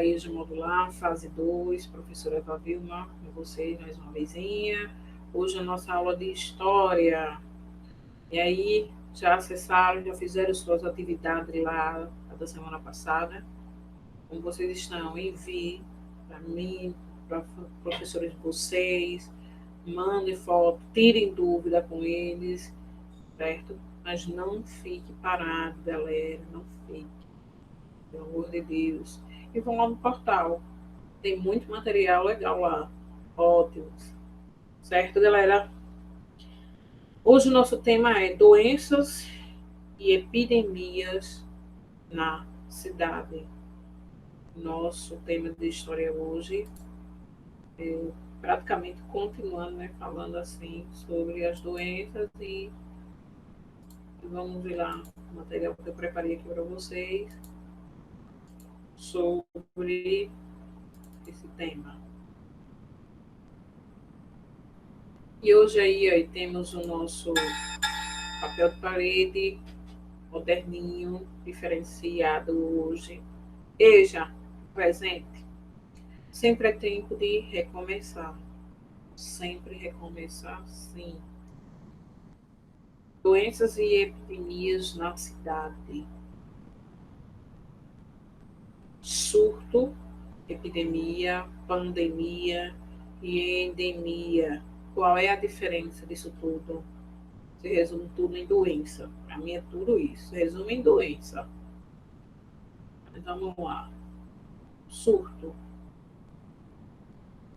da EJA Modular, fase 2, professora Eva Vilma, com vocês mais uma vezinha. Hoje a nossa aula de História. E aí, já acessaram, já fizeram suas atividades lá da semana passada? Como vocês estão? Envie para mim, para professores de vocês, mandem foto, tirem dúvida com eles, certo? Mas não fique parado, galera, não fique, pelo amor de Deus. E vão lá no portal, tem muito material legal lá, ótimo, certo, galera? Hoje o nosso tema é doenças e epidemias na cidade. Nosso tema de história hoje é praticamente continuando, né, falando assim sobre as doenças e vamos ver lá o material que eu preparei aqui para vocês sobre esse tema. E hoje aí temos o nosso papel de parede moderninho, diferenciado hoje. EJA, presente. Sempre é tempo de recomeçar. Sempre recomeçar, sim. Doenças e epidemias na cidade. Surto, epidemia, pandemia e endemia. Qual é a diferença disso tudo? Se resume tudo em doença. Para mim é tudo isso. Resume em doença. Então vamos lá. Surto.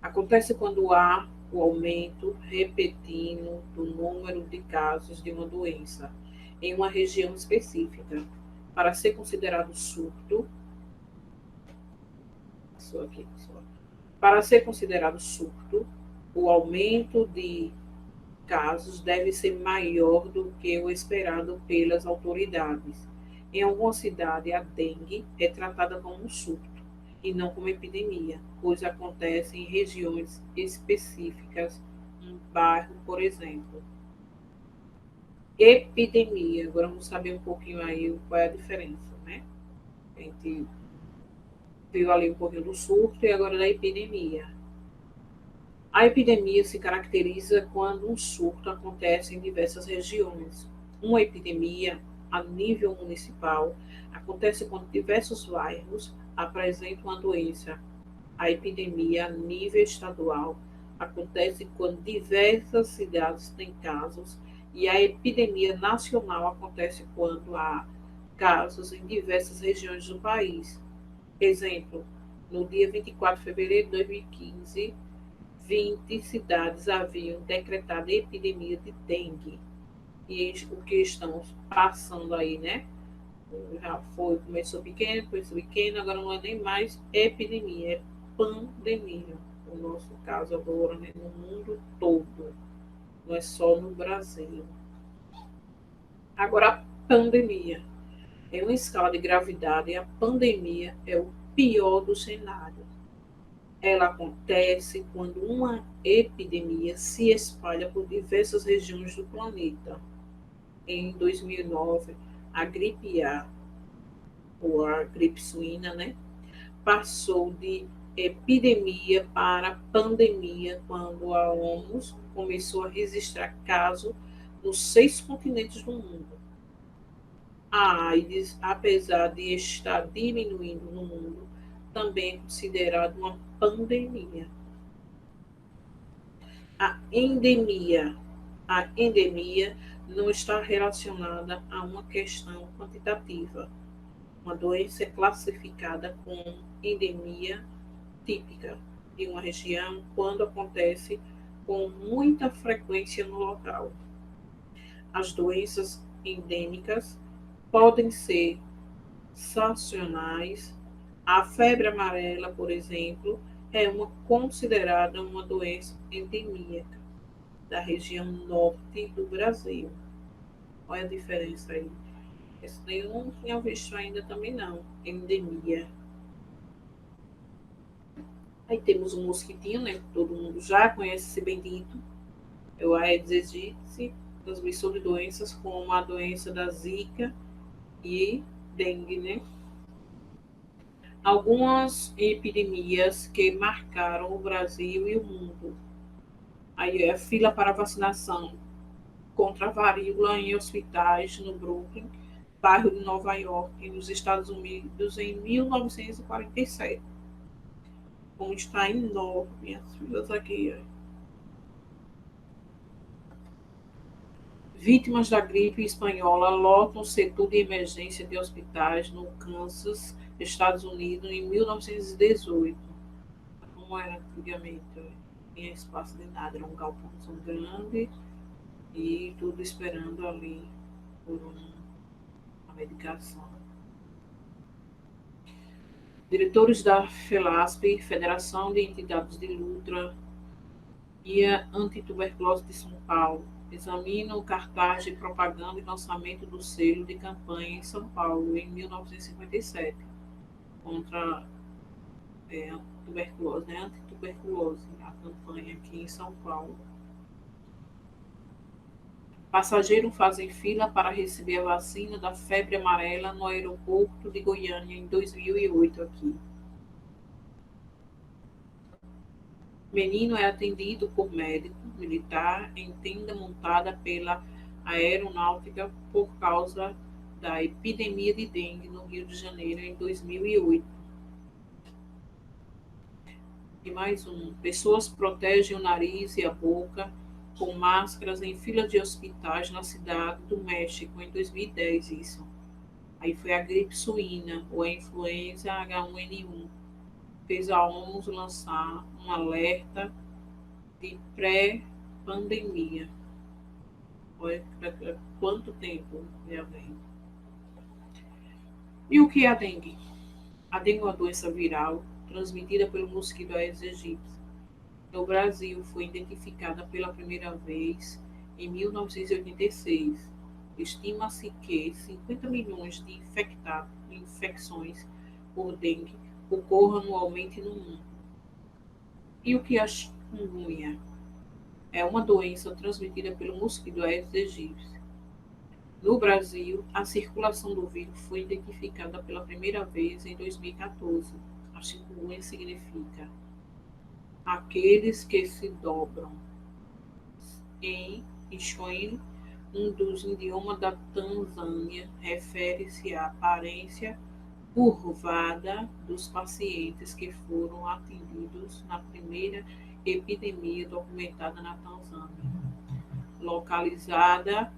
Acontece quando há o aumento repentino do número de casos de uma doença em uma região específica. Para ser considerado surto, para ser considerado surto, o aumento de casos deve ser maior do que o esperado pelas autoridades. Em alguma cidade, a dengue é tratada como um surto e não como epidemia, pois acontece em regiões específicas, um bairro, por exemplo. Epidemia, agora vamos saber um pouquinho aí qual é a diferença, né? A gente viu ali um pouquinho do surto e agora da epidemia. A epidemia se caracteriza quando um surto acontece em diversas regiões. Uma epidemia, a nível municipal, acontece quando diversos bairros apresentam a doença. A epidemia, a nível estadual, acontece quando diversas cidades têm casos. E a epidemia nacional acontece quando há casos em diversas regiões do país. Exemplo, no dia 24 de fevereiro de 2015, 20 cidades haviam decretado epidemia de dengue. E o que estamos passando aí, né? Já foi, começou pequeno, agora não é nem mais epidemia, é pandemia. O nosso caso agora, né, no mundo todo, não é só no Brasil. Agora, a pandemia. Em uma escala de gravidade, a pandemia é o pior dos cenários. Ela acontece quando uma epidemia se espalha por diversas regiões do planeta. Em 2009, a gripe A, ou a gripe suína, né, passou de epidemia para pandemia quando a OMS começou a registrar casos nos 6 continentes do mundo. A AIDS, apesar de estar diminuindo no mundo, também é considerada uma pandemia. A endemia. A endemia não está relacionada a uma questão quantitativa. Uma doença é classificada como endemia típica de uma região quando acontece com muita frequência no local. As doenças endêmicas podem ser sazonais. A febre amarela, por exemplo, é considerada uma doença endemíaca da região norte do Brasil. Olha a diferença aí. Esse daí eu não tinha visto ainda também não. Endemia. Aí temos um mosquitinho, né? Todo mundo já conhece esse bendito. É o Aedes aegypti, transmissor de doenças como a doença da Zika e dengue, né? Algumas epidemias que marcaram o Brasil e o mundo. Aí é a fila para vacinação contra a varíola em hospitais no Brooklyn, bairro de Nova York, nos Estados Unidos, em 1947. Como está enorme as filas aqui. Vítimas da gripe espanhola lotam o setor de emergência de hospitais no Kansas, Estados Unidos, em 1918. Como era antigamente, não tinha espaço de nada, era um galpãozão grande e tudo esperando ali por uma medicação. Diretores da FELASP, Federação de Entidades de Luta e a Antituberculose de São Paulo, examina o cartaz de propaganda e lançamento do selo de campanha em São Paulo, em 1957, contra a tuberculose, né? Antituberculose, a campanha aqui em São Paulo. Passageiros fazem fila para receber a vacina da febre amarela no aeroporto de Goiânia em 2008 aqui. Menino é atendido por médico militar em tenda montada pela aeronáutica por causa da epidemia de dengue no Rio de Janeiro em 2008. E mais um. Pessoas protegem o nariz e a boca com máscaras em fila de hospitais na cidade do México em 2010, isso. Aí foi a gripe suína ou a influenza H1N1. Fez a OMS lançar um alerta de pré-pandemia. Olha quanto tempo já vem. E o que é a dengue? A dengue é uma doença viral transmitida pelo mosquito Aedes aegypti. No Brasil, foi identificada pela primeira vez em 1986. Estima-se que 50 milhões de infecções por dengue ocorram anualmente no mundo. E o que é a chikungunya? É uma doença transmitida pelo mosquito Aedes aegypti. No Brasil, a circulação do vírus foi identificada pela primeira vez em 2014. A chikungunya significa aqueles que se dobram. Em Swahili, um dos idiomas da Tanzânia, refere-se à aparência curvada dos pacientes que foram atendidos na primeira epidemia documentada na Tanzânia, localizada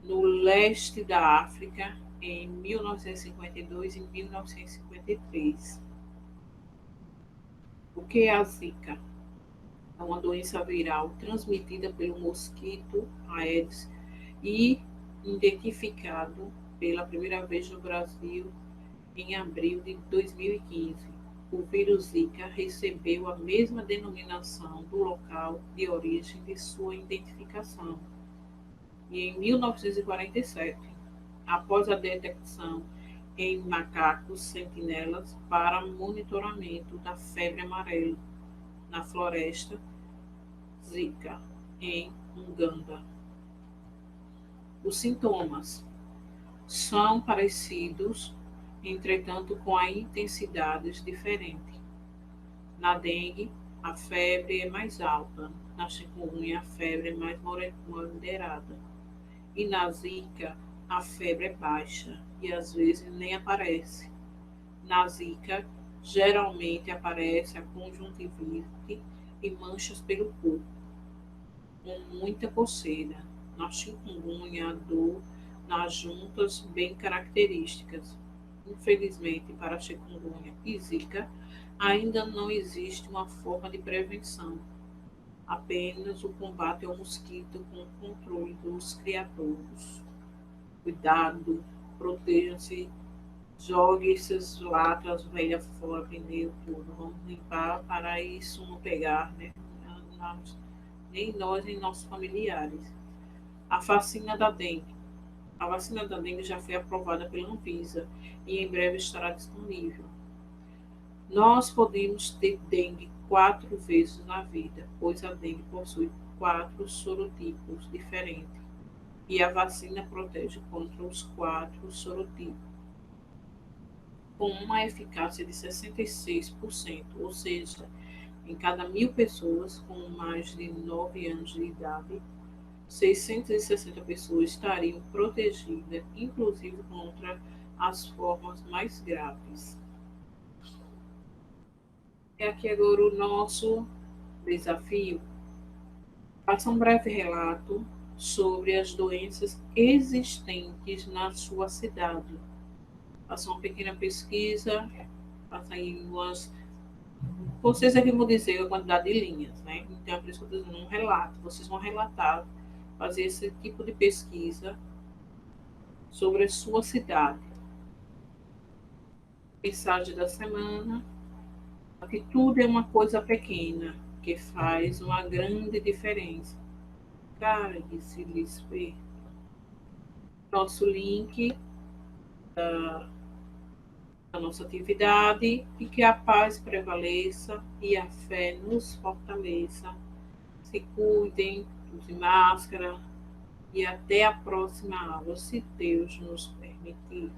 no leste da África em 1952 e 1953. O que é a Zika? É uma doença viral transmitida pelo mosquito Aedes e identificado pela primeira vez no Brasil em abril de 2015. O vírus Zika recebeu a mesma denominação do local de origem de sua identificação. E em 1947, após a detecção em macacos sentinelas para monitoramento da febre amarela na floresta Zika, em Uganda. Os sintomas são parecidos, entretanto com a intensidade diferente. Na dengue, a febre é mais alta, na chikungunya a febre é mais moderada e na zika a febre é baixa e às vezes nem aparece. Na zika, geralmente aparece a conjuntivite e manchas pelo corpo, com muita coceira. Na chikungunya, a dor nas juntas bem características. Infelizmente, para a chikungunya e zika, ainda não existe uma forma de prevenção, apenas o combate ao mosquito com o controle dos criadouros. Cuidado, protejam-se, jogue essas latas velhas fora, pneu, tudo. Vamos limpar para isso não pegar, né? Nem nós, nem nossos familiares. A vacina da dengue. A vacina da dengue já foi aprovada pela Anvisa e em breve estará disponível. Nós podemos ter dengue 4 vezes na vida, pois a dengue possui 4 sorotipos diferentes e a vacina protege contra os 4 sorotipos. com uma eficácia de 66%, ou seja, em cada 1.000 pessoas com mais de 9 anos de idade, 660 pessoas estariam protegidas, inclusive contra as formas mais graves. É aqui agora o nosso desafio. Faça um breve relato sobre as doenças existentes na sua cidade. Faça uma pequena pesquisa, faça aí umas. Vocês é que vão dizer a quantidade de linhas, né? Então, é por isso que eu estou dizendo um relato. Vocês vão relatar, fazer esse tipo de pesquisa sobre a sua cidade. Mensagem da semana: atitude é uma coisa pequena que faz uma grande diferença. Carregue-se, Lispe. Nosso link da nossa atividade e que a paz prevaleça e a fé nos fortaleça. Se cuidem, usem máscara e até a próxima aula, se Deus nos permitir.